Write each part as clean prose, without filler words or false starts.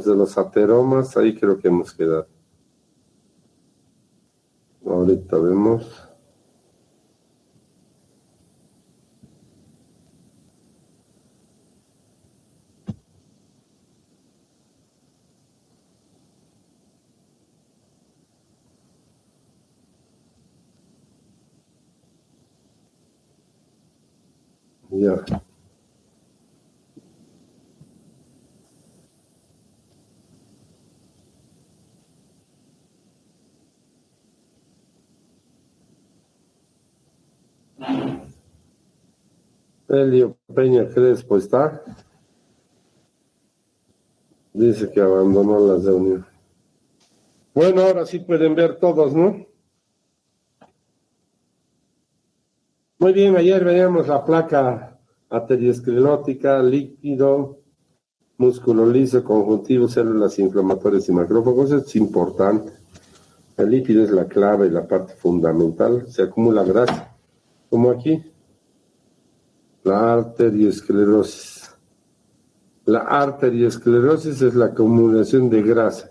Hablábamos de los ateromas, ahí creo que hemos quedado. Ahorita vemos. Ya. Elio Peña Crespo está. Dice que abandonó la reunión. Bueno, ahora sí pueden ver todos, ¿no? Muy bien, ayer veíamos la placa arteriosclerótica, líquido, músculo liso, conjuntivo, células inflamatorias y macrófagos. Es importante. El líquido es la clave y la parte fundamental. Se acumula grasa, como aquí. La arteriosclerosis. La arteriosclerosis es la acumulación de grasa.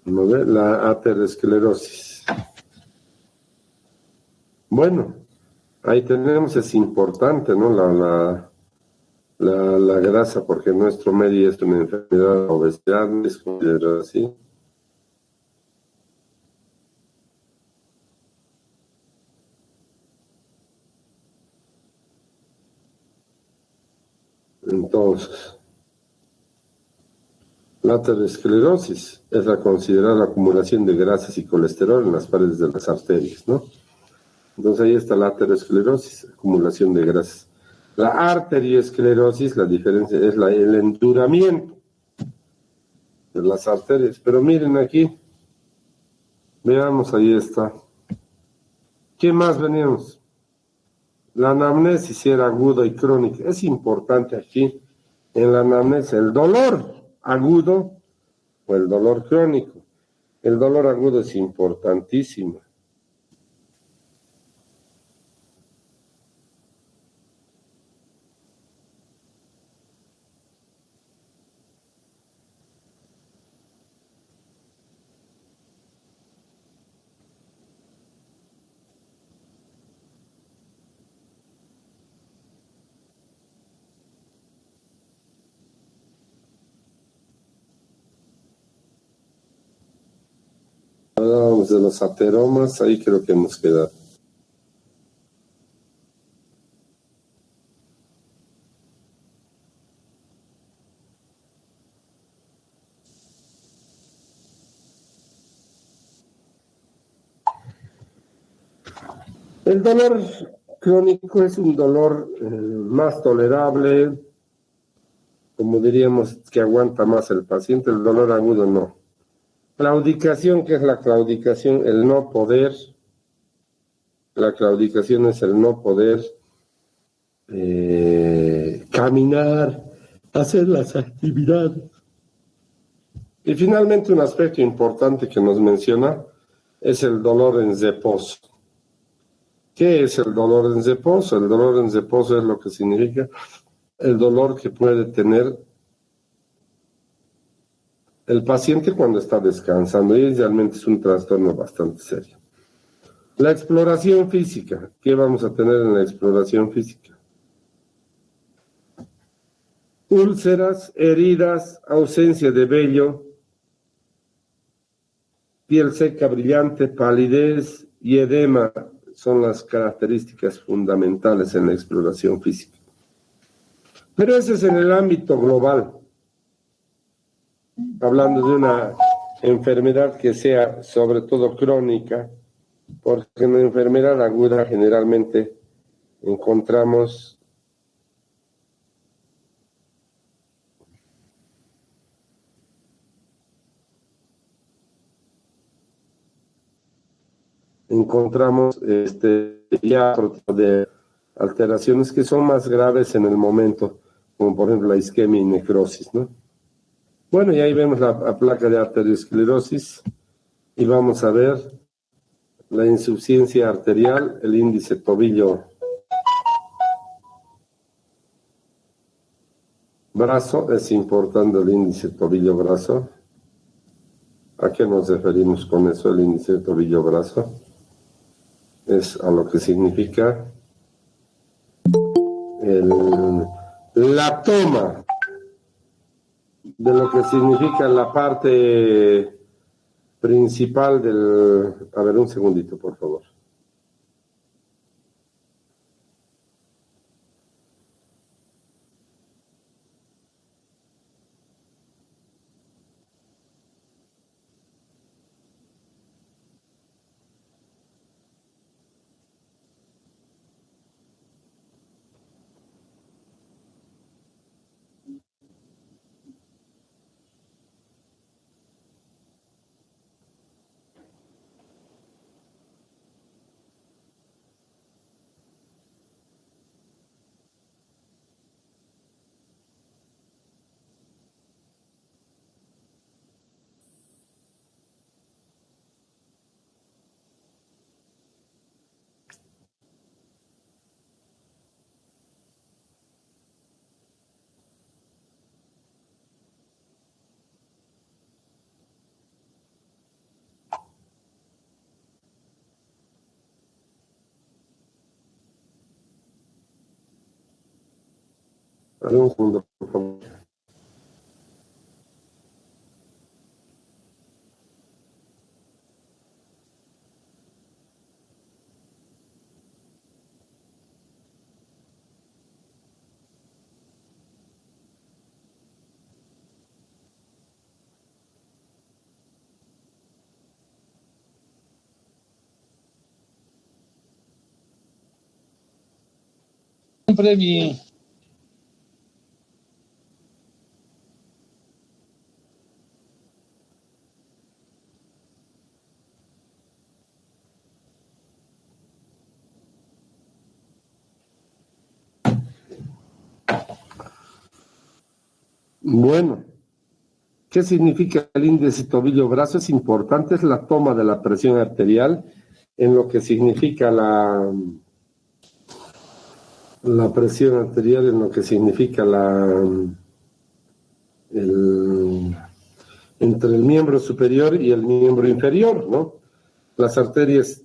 ¿No ve? La aterosclerosis. Bueno, ahí tenemos, es importante, ¿no? La grasa, porque nuestro medio es una enfermedad, obesidad, es considerado así. Entonces, la aterosclerosis es la considerada acumulación de grasas y colesterol en las paredes de las arterias, ¿no? Entonces ahí está la aterosclerosis, acumulación de grasas. La arteriosclerosis, la diferencia es el enduramiento de las arterias. Pero miren aquí, veamos, ahí está. ¿Qué más veníamos? La anamnesis si era aguda y crónica. Es importante aquí, en la anamnesis, el dolor agudo o el dolor crónico. El dolor agudo es importantísimo. Hablábamos de los ateromas, ahí creo que hemos quedado. El dolor crónico es un dolor más tolerable, como diríamos, que aguanta más el paciente. El dolor agudo no. Claudicación, ¿qué es la claudicación? El no poder. La claudicación es el no poder caminar, hacer las actividades. Y finalmente un aspecto importante que nos menciona es el dolor en reposo. ¿Qué es el dolor en reposo? El dolor en reposo es lo que significa el dolor que puede tener el paciente cuando está descansando, y realmente es un trastorno bastante serio. La exploración física. ¿Qué vamos a tener en la exploración física? Úlceras, heridas, ausencia de vello, piel seca brillante, palidez y edema son las características fundamentales en la exploración física. Pero ese es en el ámbito global, hablando de una enfermedad que sea sobre todo crónica, porque en la enfermedad aguda generalmente encontramos ya de alteraciones que son más graves en el momento, como por ejemplo la isquemia y necrosis, ¿no? Bueno, y ahí vemos la placa de arteriosclerosis y vamos a ver la insuficiencia arterial, el índice tobillo brazo, es importante el índice tobillo-brazo. ¿A qué nos referimos con eso, el índice tobillo-brazo? Es a lo que significa la toma de lo que significa la parte principal del... A ver, un segundito, por favor. A ver, un segundo, por favor. Siempre mi... Bueno, ¿qué significa el índice tobillo-brazo? Es importante, es la toma de la presión arterial en lo que significa la presión arterial, en lo que significa entre el miembro superior y el miembro inferior, ¿no? Las arterias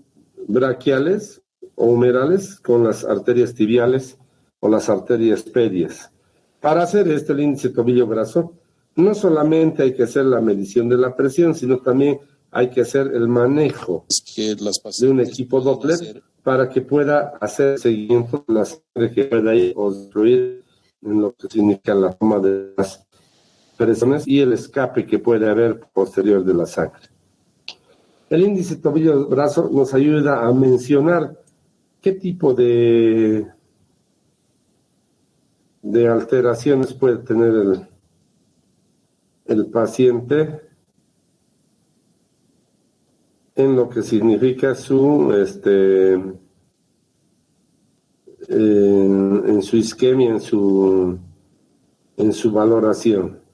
braquiales o humerales con las arterias tibiales o las arterias pedias. Para hacer el índice tobillo-brazo, no solamente hay que hacer la medición de la presión, sino también hay que hacer el manejo de un equipo Doppler para que pueda hacer seguimiento de la sangre que pueda ir obstruir en lo que significa la toma de las presiones y el escape que puede haber posterior de la sangre. El índice tobillo-brazo nos ayuda a mencionar qué tipo de alteraciones puede tener el paciente en lo que significa su en su isquemia, en su valoración.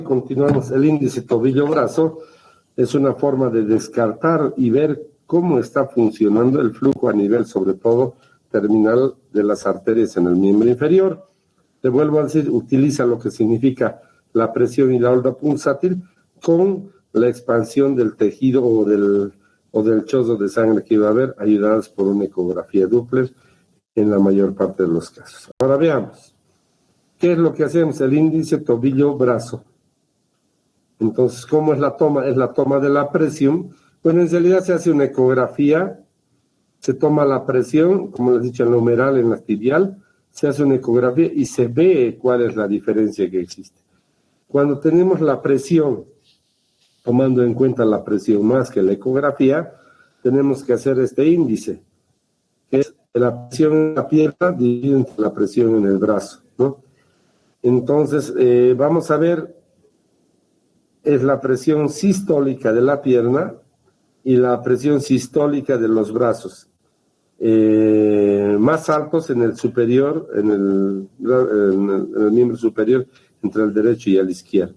Continuamos. El índice tobillo-brazo es una forma de descartar y ver cómo está funcionando el flujo a nivel, sobre todo, terminal de las arterias en el miembro inferior. Te vuelvo a decir, utiliza lo que significa la presión y la onda pulsátil con la expansión del tejido o del chozo de sangre que iba a haber, ayudadas por una ecografía Doppler en la mayor parte de los casos. Ahora veamos. ¿qué es lo que hacemos? El índice tobillo-brazo. Entonces, ¿cómo es la toma? Es la toma de la presión. Bueno, en realidad se hace una ecografía, se toma la presión, como les he dicho, el numeral en la tibial, se hace una ecografía y se ve cuál es la diferencia que existe. Cuando tenemos la presión, tomando en cuenta la presión más que la ecografía, tenemos que hacer este índice, que es la presión en la pierna dividida entre la presión en el brazo, ¿no? Entonces, vamos a ver, es la presión sistólica de la pierna y la presión sistólica de los brazos. Más altos en el superior, en el miembro superior, entre el derecho y el izquierdo.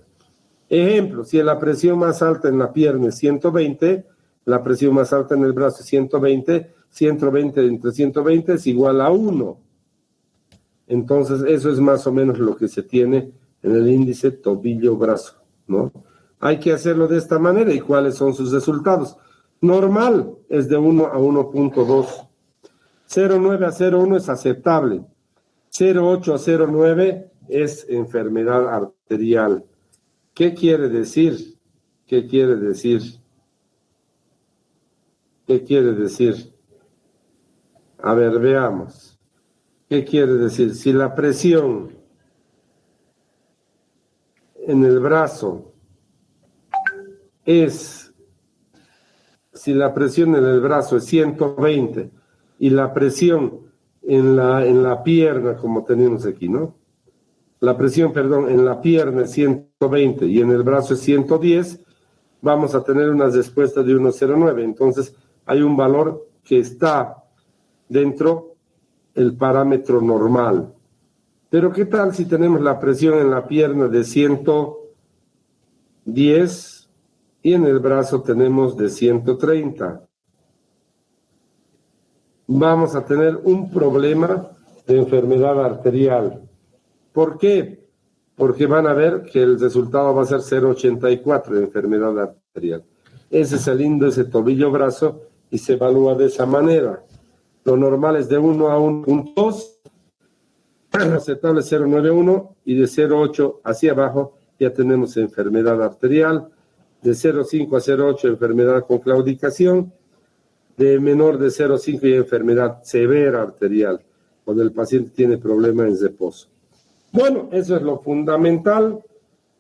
Ejemplo, si la presión más alta en la pierna es 120, la presión más alta en el brazo es 120, 120 entre 120 es igual a 1. Entonces, eso es más o menos lo que se tiene en el índice tobillo-brazo, ¿no? Hay que hacerlo de esta manera. ¿Y cuáles son sus resultados? Normal es de 1 a 1.2. 0,9 a 0,1 es aceptable. 0,8 a 0,9 es enfermedad arterial. ¿Qué quiere decir? ¿Qué quiere decir? ¿Qué quiere decir? A ver, veamos. ¿Qué quiere decir? Si la presión en el brazo si la presión en el brazo es 120 y la presión en la pierna, como tenemos aquí, ¿no? La presión, perdón, en la pierna es 120 y en el brazo es 110, vamos a tener una respuesta de 1,09. Entonces, hay un valor que está dentro del parámetro normal. Pero, ¿qué tal si tenemos la presión en la pierna de 110 y en el brazo tenemos de 130? Vamos a tener un problema de enfermedad arterial. ¿Por qué? Porque van a ver que el resultado va a ser 0,84 de enfermedad arterial. Ese es el índice tobillo-brazo y se evalúa de esa manera. Lo normal es de 1 a 1.2, aceptable 0,91 y de 0,8 hacia abajo ya tenemos enfermedad arterial. De 0,5 a 0,8 enfermedad con claudicación. De menor de 0,5 y enfermedad severa arterial, cuando el paciente tiene problemas en reposo. Bueno, eso es lo fundamental,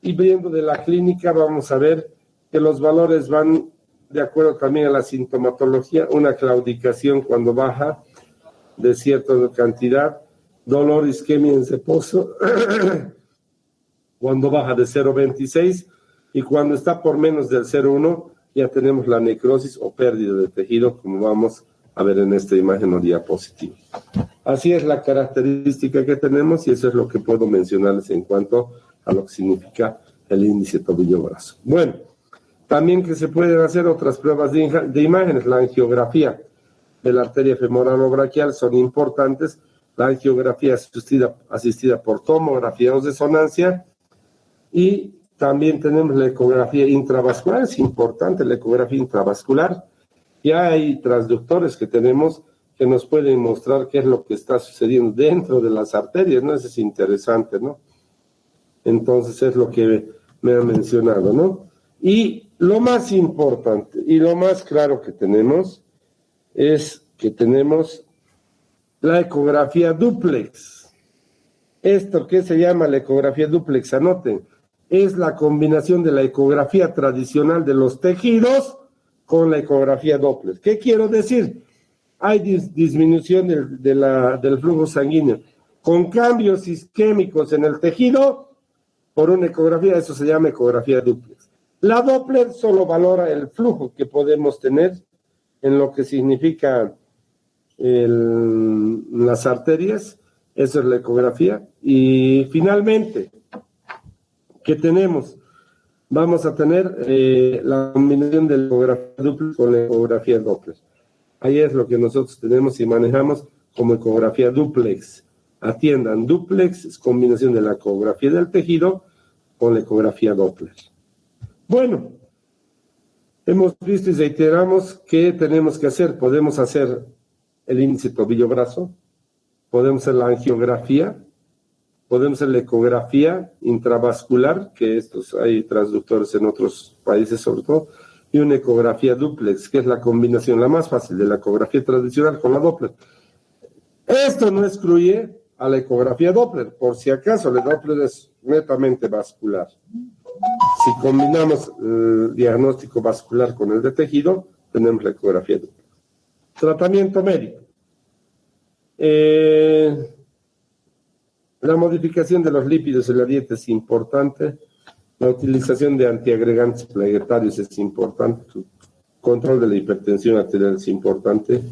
y viendo de la clínica vamos a ver que los valores van de acuerdo también a la sintomatología. Una claudicación cuando baja de cierta cantidad, dolor, isquemia en reposo cuando baja de 0,26, y cuando está por menos del 0,1 ya tenemos la necrosis o pérdida de tejido, como vamos a ver en esta imagen o diapositiva. Así es la característica que tenemos, y eso es lo que puedo mencionarles en cuanto a lo que significa el índice tobillo-brazo. Bueno, también que se pueden hacer otras pruebas de imágenes. La angiografía de la arteria femoral o braquial son importantes. La angiografía asistida por tomografía o resonancia, y también tenemos la ecografía intravascular. Es importante la ecografía intravascular. Ya hay transductores que tenemos que nos pueden mostrar qué es lo que está sucediendo dentro de las arterias, ¿no? Eso es interesante, ¿no? Entonces es lo que me han mencionado, ¿no? Y lo más importante y lo más claro que tenemos es que tenemos la ecografía dúplex. Esto que se llama la ecografía dúplex, anoten, es la combinación de la ecografía tradicional de los tejidos con la ecografía Doppler. ¿Qué quiero decir? Hay disminución del flujo sanguíneo con cambios isquémicos en el tejido por una ecografía. Eso se llama ecografía dúplex. La Doppler solo valora el flujo que podemos tener en lo que significa las arterias. Eso es la ecografía. Y finalmente, ¿qué tenemos? Vamos a tener la combinación de la ecografía dúplex con la ecografía Doppler. Ahí es lo que nosotros tenemos y manejamos como ecografía dúplex. Atiendan, dúplex es combinación de la ecografía del tejido con la ecografía Doppler. Bueno, hemos visto y reiteramos qué tenemos que hacer. Podemos hacer el índice tobillo-brazo, podemos hacer la angiografía, podemos hacer la ecografía intravascular, que estos hay transductores en otros países sobre todo, y una ecografía dúplex, que es la combinación, la más fácil de la ecografía tradicional con la Doppler. Esto no excluye a la ecografía Doppler, por si acaso la Doppler es netamente vascular. Si combinamos el diagnóstico vascular con el de tejido, tenemos la ecografía Doppler. Tratamiento médico. La modificación de los lípidos en la dieta es importante. La utilización de antiagregantes plaguetarios es importante. El control de la hipertensión arterial es importante.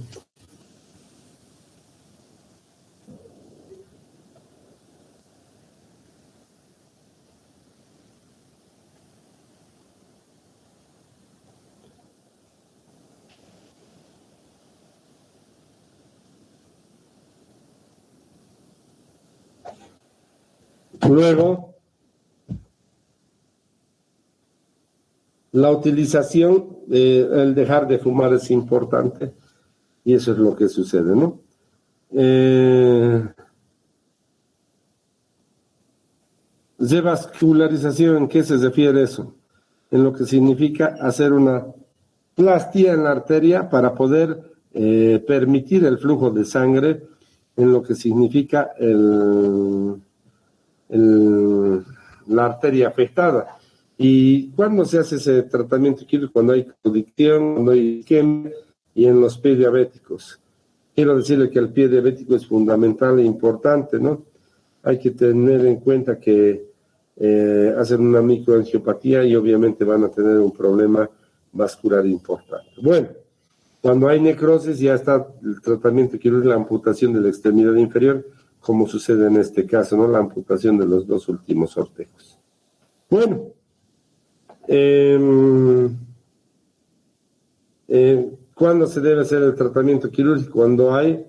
Luego, la utilización, el dejar de fumar es importante y eso es lo que sucede, ¿no? Revascularización, ¿en qué se refiere eso? En lo que significa hacer una plastía en la arteria para poder permitir el flujo de sangre, en lo que significa la arteria afectada. ¿Y cuándo se hace ese tratamiento quirúrgico? Cuando hay claudicación, cuando hay isquemia y en los pies diabéticos. Quiero decirle que el pie diabético es fundamental e importante, ¿no? Hay que tener en cuenta que hacen una microangiopatía y obviamente van a tener un problema vascular importante. Bueno, cuando hay necrosis ya está el tratamiento quirúrgico, la amputación de la extremidad inferior, como sucede en este caso, ¿no? La amputación de los dos últimos ortejos. Bueno, ¿cuándo se debe hacer el tratamiento quirúrgico? Cuando hay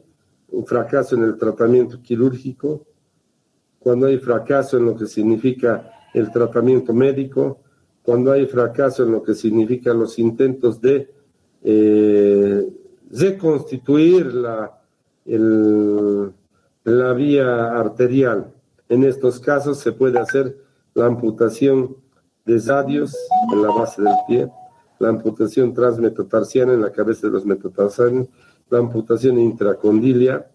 un fracaso en el tratamiento quirúrgico, cuando hay fracaso en lo que significa el tratamiento médico, cuando hay fracaso en lo que significa los intentos de reconstituir la vía arterial. En estos casos se puede hacer la amputación de radios en la base del pie, la amputación transmetatarsiana en la cabeza de los metatarsianos, la amputación intracondilia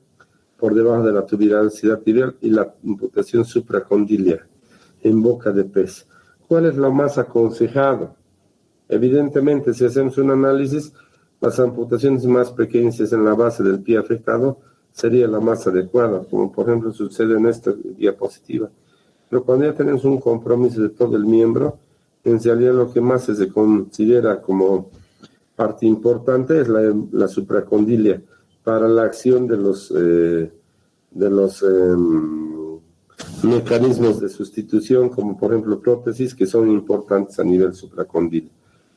por debajo de la tuberosidad tibial y la amputación supracondilia en boca de pez. ¿Cuál es lo más aconsejado? Evidentemente, si hacemos un análisis, las amputaciones más pequeñas en la base del pie afectado sería la más adecuada, como por ejemplo sucede en esta diapositiva. Pero cuando ya tenemos un compromiso de todo el miembro, en realidad lo que más se considera como parte importante es la supracondilia para la acción de los mecanismos de sustitución, como por ejemplo prótesis, que son importantes a nivel supracondilio.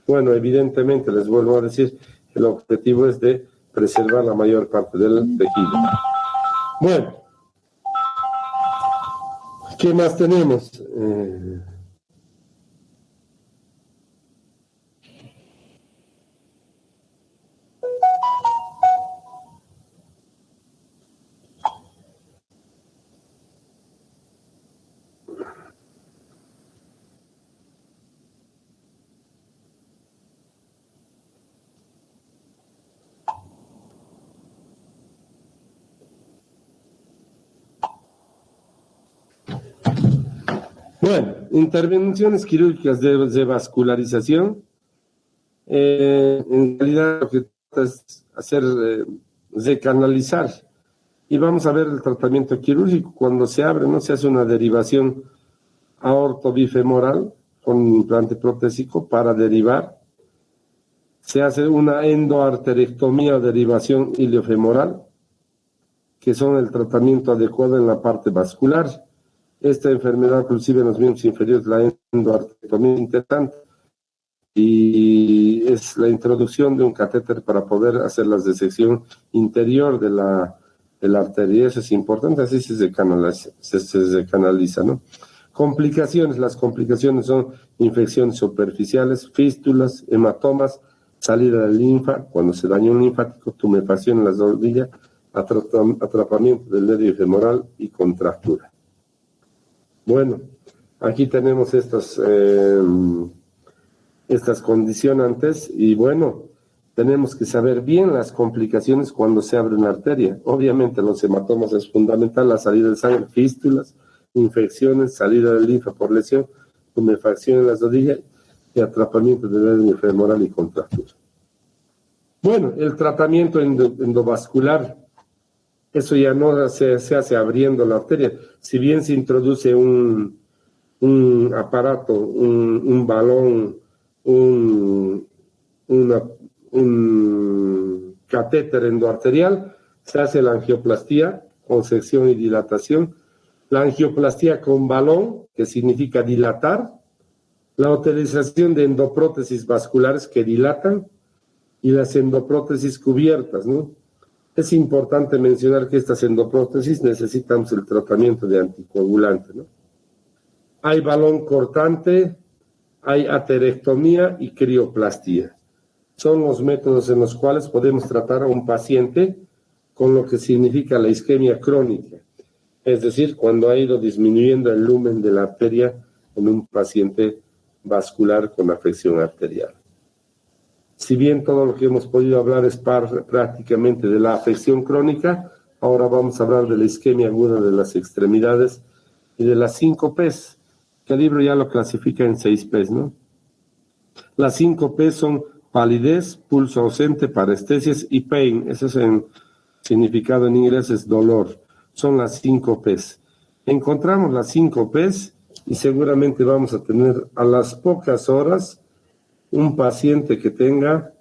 Bueno, evidentemente, les vuelvo a decir, el objetivo es de preservar la mayor parte del tejido. Bueno, ¿qué más tenemos? Bueno, intervenciones quirúrgicas de vascularización. En realidad lo que trata es hacer recanalizar. Y vamos a ver el tratamiento quirúrgico. Cuando se abre, no se hace una derivación aortobifemoral con implante protésico para derivar. Se hace una endoarterectomía o derivación iliofemoral, que son el tratamiento adecuado en la parte vascular. Esta enfermedad, inclusive en los miembros inferiores, la endoarterectomía interesante, y es la introducción de un catéter para poder hacer la disección interior de la arteria. Eso es importante, así se canaliza, ¿no? Complicaciones, las complicaciones son infecciones superficiales, fístulas, hematomas, salida de linfa, cuando se daña un linfático, tumefacción en las rodillas, atrapamiento del nervio femoral y contractura. Bueno, aquí tenemos estas condicionantes y bueno, tenemos que saber bien las complicaciones cuando se abre una arteria. Obviamente los hematomas es fundamental, la salida de sangre, fístulas, infecciones, salida de linfa por lesión, tumefacción en las rodillas y atrapamiento de la hernia femoral y contractura. Bueno, el tratamiento endovascular, eso ya no se hace abriendo la arteria. Si bien se introduce un aparato, un balón, un catéter endoarterial, se hace la angioplastía con sección y dilatación. La angioplastía con balón, que significa dilatar, la utilización de endoprótesis vasculares que dilatan y las endoprótesis cubiertas, ¿no? Es importante mencionar que estas endoprótesis necesitamos el tratamiento de anticoagulante, ¿no? Hay balón cortante, hay aterectomía y crioplastía. Son los métodos en los cuales podemos tratar a un paciente con lo que significa la isquemia crónica, es decir, cuando ha ido disminuyendo el lumen de la arteria en un paciente vascular con afección arterial. Si bien todo lo que hemos podido hablar es prácticamente de la afección crónica, ahora vamos a hablar de la isquemia aguda de las extremidades y de las 5 P's, que el libro ya lo clasifica en 6 P's, ¿no? Las 5 P's son palidez, pulso ausente, parestesias y pain. Eso es en significado en inglés, es dolor. Son las 5 P's. Encontramos las 5 P's y seguramente vamos a tener a las pocas horas un paciente que tenga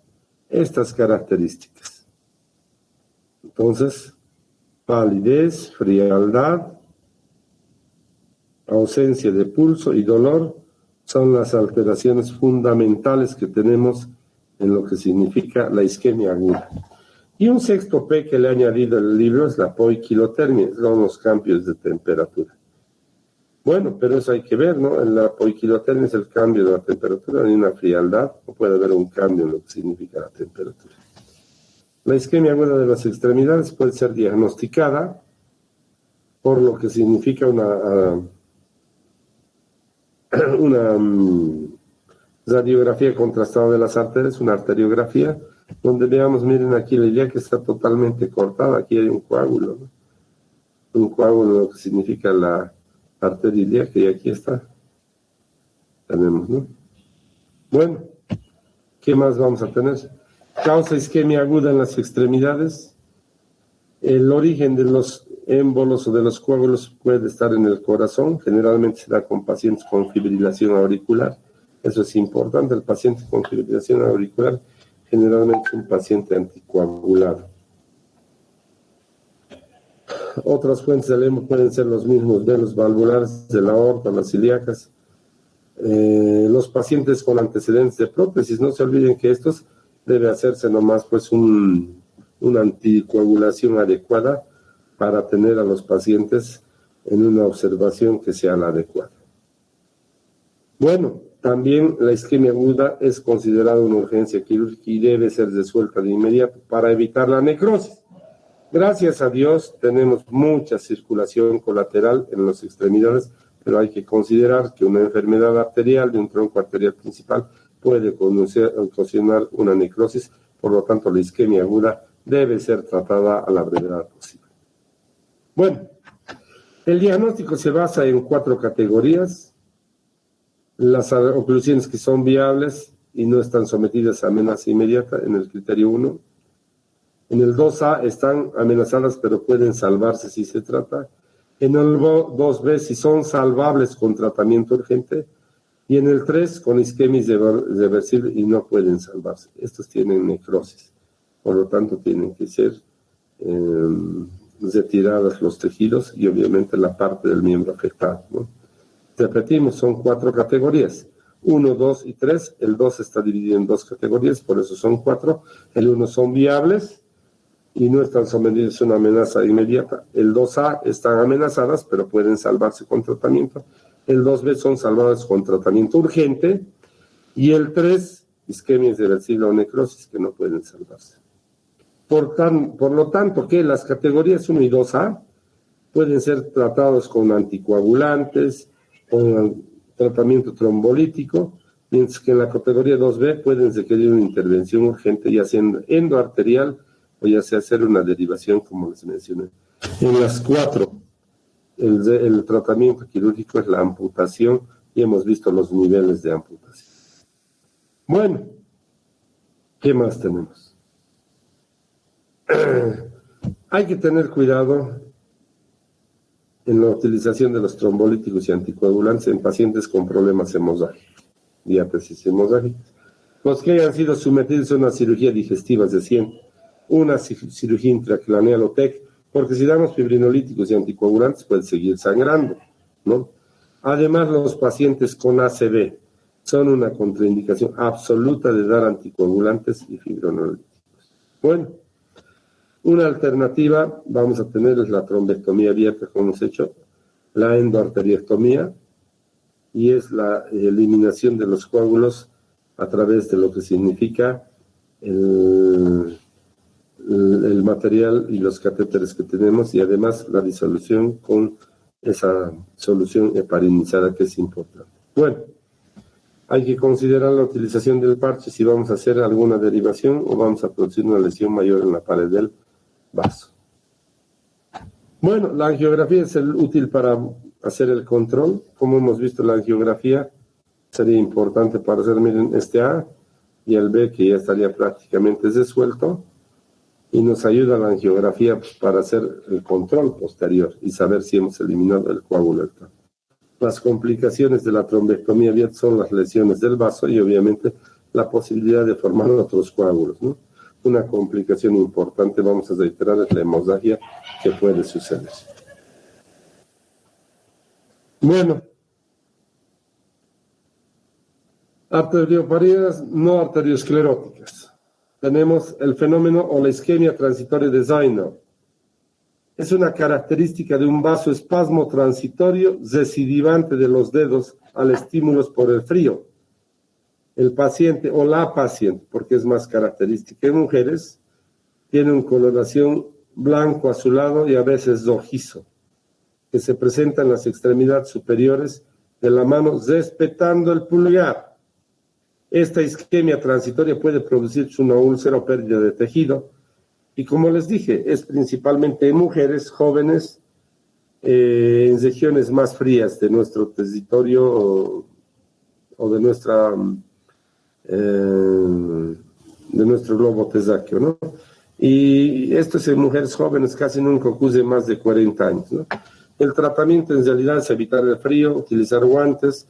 estas características. Entonces, palidez, frialdad, ausencia de pulso y dolor son las alteraciones fundamentales que tenemos en lo que significa la isquemia aguda. Y un 6º P que le he añadido al libro es la poiquilotermia, son los cambios de temperatura. Bueno, pero eso hay que ver, ¿no? En la poiquilotermia es el cambio de la temperatura, hay una frialdad, o puede haber un cambio en lo que significa la temperatura. La isquemia aguda de las extremidades puede ser diagnosticada por lo que significa una radiografía contrastada de las arterias, una arteriografía, donde veamos, miren aquí la ilíaca que está totalmente cortada, aquí hay un coágulo, ¿no? Un coágulo, lo que significa la arteria ilíaca, y aquí está. Tenemos, ¿no? Bueno, ¿qué más vamos a tener? Causa isquemia aguda en las extremidades. El origen de los émbolos o de los coágulos puede estar en el corazón, generalmente se da con pacientes con fibrilación auricular. Eso es importante, el paciente con fibrilación auricular generalmente es un paciente anticoagulado. Otras fuentes del hemo pueden ser los mismos velos valvulares de la aorta, las ilíacas. Los pacientes con antecedentes de prótesis, no se olviden que estos debe hacerse nomás pues una anticoagulación adecuada para tener a los pacientes en una observación que sea la adecuada. Bueno, también la isquemia aguda es considerada una urgencia quirúrgica y debe ser resuelta de inmediato para evitar la necrosis. Gracias a Dios tenemos mucha circulación colateral en las extremidades, pero hay que considerar que una enfermedad arterial de un tronco arterial principal puede ocasionar una necrosis, por lo tanto la isquemia aguda debe ser tratada a la brevedad posible. Bueno, el diagnóstico se basa en 4 categorías. Las oclusiones que son viables y no están sometidas a amenaza inmediata en el criterio 1. En el 2A están amenazadas pero pueden salvarse si se trata. En el 2B si son salvables con tratamiento urgente. Y en el 3 con isquemia irreversible y no pueden salvarse. Estos tienen necrosis. Por lo tanto tienen que ser retiradas los tejidos y obviamente la parte del miembro afectado, ¿no? Repetimos, son 4 categorías. 1, 2 y 3. El 2 está dividido en 2 categorías, por eso son 4. El 1 son viables y no están sometidos a una amenaza inmediata. El 2A están amenazadas, pero pueden salvarse con tratamiento. El 2B son salvadas con tratamiento urgente. Y el 3, isquemia irreversible o necrosis, que no pueden salvarse. Por lo tanto, que las categorías 1 y 2A pueden ser tratados con anticoagulantes, con tratamiento trombolítico, mientras que en la categoría 2B pueden requerir una intervención urgente, ya sea endoarterial o ya sea hacer una derivación, como les mencioné. En las 4, el tratamiento quirúrgico es la amputación y hemos visto los niveles de amputación. Bueno, ¿qué más tenemos? Hay que tener cuidado en la utilización de los trombolíticos y anticoagulantes en pacientes con problemas hemorrágicos, diátesis hemorrágicas, los que hayan sido sometidos a una cirugía digestiva, es decir, una cirugía intracraneal o TEC, porque si damos fibrinolíticos y anticoagulantes puede seguir sangrando, ¿no? Además, los pacientes con ACV son una contraindicación absoluta de dar anticoagulantes y fibrinolíticos. Bueno, una alternativa vamos a tener es la trombectomía abierta, como hemos hecho, la endoarteriectomía, y es la eliminación de los coágulos a través de lo que significa el material y los catéteres que tenemos, y además la disolución con esa solución heparinizada, que es importante. Bueno, hay que considerar la utilización del parche si vamos a hacer alguna derivación o vamos a producir una lesión mayor en la pared del vaso. Bueno, la angiografía es útil para hacer el control. Como hemos visto, la angiografía sería importante para hacer, miren, este A y el B, que ya estaría prácticamente resuelto, y nos ayuda la angiografía para hacer el control posterior y saber si hemos eliminado el coágulo. Las complicaciones de la trombectomía abierta son las lesiones del vaso y obviamente la posibilidad de formar otros coágulos, ¿no? Una complicación importante, vamos a reiterar, es la hemorragia que puede suceder. Bueno, arterioparias no arterioscleróticas. Tenemos el fenómeno o la isquemia transitoria de Zaino. Es una característica de un vasoespasmo transitorio recidivante de los dedos al estímulos por el frío. El paciente o la paciente, porque es más característica en mujeres, tiene una coloración blanco azulado y a veces rojizo, que se presenta en las extremidades superiores de la mano respetando el pulgar. Esta isquemia transitoria puede producirse una úlcera o pérdida de tejido, y como les dije, es principalmente en mujeres jóvenes en regiones más frías de nuestro territorio o de nuestro globo terráqueo, ¿no? Y esto es en mujeres jóvenes, casi nunca ocurre más de 40 años, ¿no? El tratamiento en realidad es evitar el frío, utilizar guantes.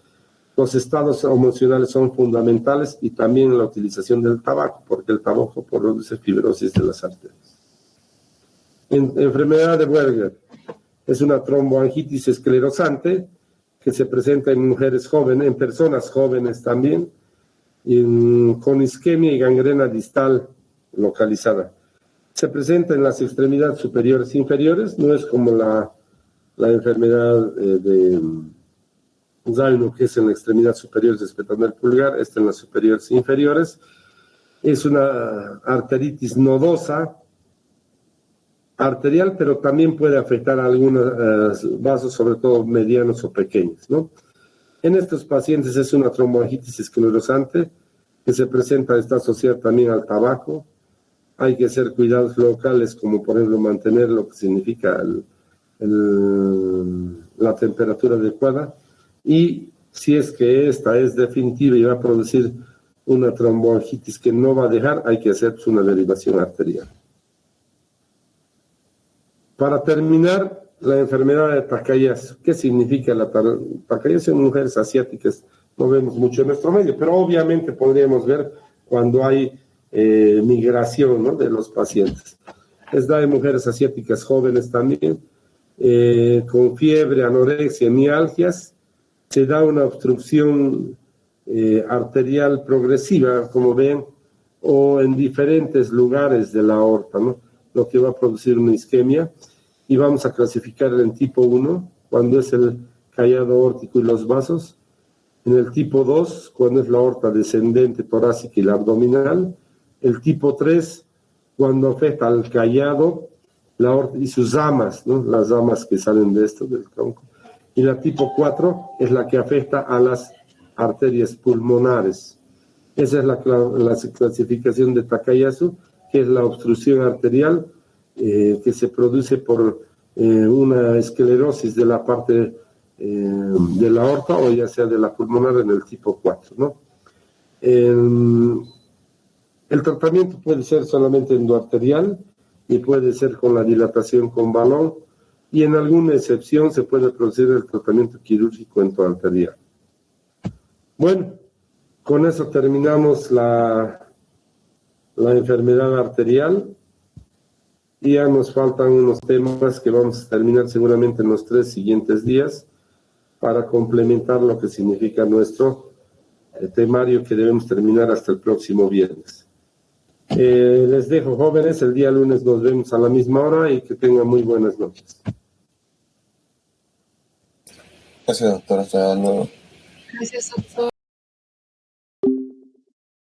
Los estados emocionales son fundamentales, y también la utilización del tabaco, porque el tabaco produce fibrosis de las arterias. Enfermedad de Buerger es una tromboangitis esclerosante que se presenta en mujeres jóvenes, en personas jóvenes también, con isquemia y gangrena distal localizada. Se presenta en las extremidades superiores e inferiores, no es como la enfermedad de Zaino, que es en la extremidad superior respetando el pulgar, esta en las superiores e inferiores. Es una arteritis nodosa, arterial, pero también puede afectar a algunos vasos, sobre todo medianos o pequeños, ¿no? En estos pacientes es una tromboangitis esclerosante que se presenta, está asociada también al tabaco. Hay que hacer cuidados locales, como por ejemplo mantener lo que significa la temperatura adecuada, y si es que esta es definitiva y va a producir una tromboangitis que no va a dejar, hay que hacer una derivación arterial. Para terminar, la enfermedad de Takayasu. ¿Qué significa la Takayasu? En mujeres asiáticas no vemos mucho en nuestro medio, pero obviamente podríamos ver cuando hay migración, ¿no?, de los pacientes. Es da de mujeres asiáticas jóvenes también, con fiebre, anorexia, mialgias. Se da una obstrucción arterial progresiva, como ven, o en diferentes lugares de la aorta, ¿no?, lo que va a producir una isquemia. Y vamos a clasificar en tipo 1, cuando es el callado aórtico y los vasos. En el tipo 2, cuando es la aorta descendente, torácica y la abdominal. El tipo 3, cuando afecta al callado, la aorta y sus ramas, ¿no?, las ramas que salen de esto, del tronco. Y la tipo 4 es la que afecta a las arterias pulmonares. Esa es la clasificación de Takayasu, que es la obstrucción arterial que se produce por una esclerosis de la parte de la aorta o ya sea de la pulmonar en el tipo 4, ¿no? El tratamiento puede ser solamente endoarterial y puede ser con la dilatación con balón y en alguna excepción se puede producir el tratamiento quirúrgico endoarterial. Bueno, con eso terminamos la enfermedad arterial y ya nos faltan unos temas que vamos a terminar seguramente en los 3 siguientes días para complementar lo que significa nuestro temario que debemos terminar hasta el próximo viernes. Les dejo, jóvenes, el día lunes nos vemos a la misma hora y que tengan muy buenas noches. Gracias, doctor. Hasta luego. Gracias, doctor.